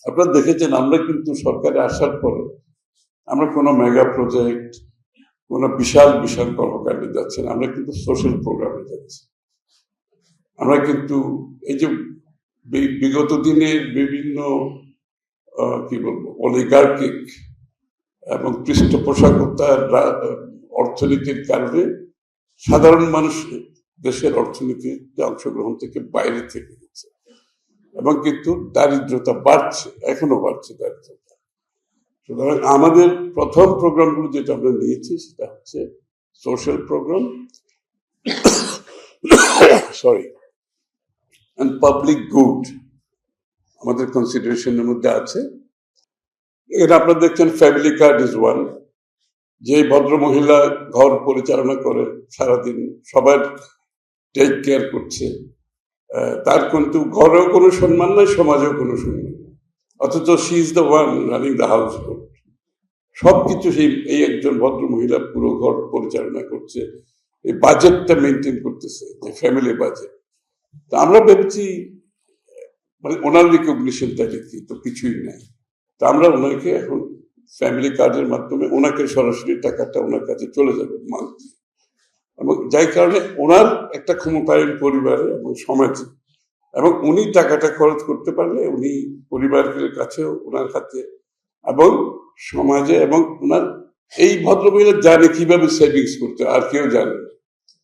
আপনারা দেখেছেন আমরা কিন্তু সরকারে আসার পরে আমরা কোনো মেগা প্রজেক্ট, কোনো বিশাল বিশাল কর্মকাণ্ডে যাচ্ছি না, আমরা কিন্তু সোশ্যাল প্রোগ্রামে যাচ্ছি। আমরা কিন্তু এই যে বিগত দিনের বিভিন্ন কি বলবো অলিগার্কিক এবং পৃষ্ঠপোষকতার অর্থনীতির কারণে সাধারণ মানুষ দেশের অর্থনীতিতে অংশগ্রহণ থেকে বাইরে থেকে গেছে এবং কিন্তু দারিদ্রতা বাড়ছে, এখনো বাড়ছে দারিদ্রতা। সুতরাং আমাদের প্রথম প্রোগ্রামগুলো যেটা আমরা নিয়েছি সেটা হচ্ছে social program, sorry, and public good আমাদের কনসিডারেশনের মধ্যে আছে। এটা আপনারা দেখছেন ফ্যামিলি কার্ড ইজ ওয়ান। যে ভদ্র মহিলা ঘর পরিচালনা করে সারাদিন সবার টেক কেয়ার করছে, তার কিন্তু ঘরেও কোনো সম্মান নাই, সমাজেও কোনো সম্মান নেই, অথচ she is the one running the house hold. সবকিছু এই একজন ভদ্র মহিলা পুরো ঘর পরিচালনা করছে, এই বাজেটটা মেনটেন করতেছে, যে ফ্যামিলি বাজেট। তা আমরা ভেবেছি মানে ওনার রিকগনিশন তাহলে কি, তো কিছুই নাই। তা আমরা ওনাকে এখন ফ্যামিলি কার্ডের মাধ্যমে ওনাকে সরাসরি টাকাটা ওনার কাছে চলে যাবে মান্থলি, এবং যাই কারণে ওনার একটা ক্ষমতায়ন পরিবারে এবং সমাজে, এবং উনি টাকাটা খরচ করতে পারলে উনি পরিবারের কাছেও ওনার হাতে এবং সমাজে, এবং ওনার এই ভদ্রমহিলা জানে কিভাবে সেভিংস করতে, আর কেউ জানে না।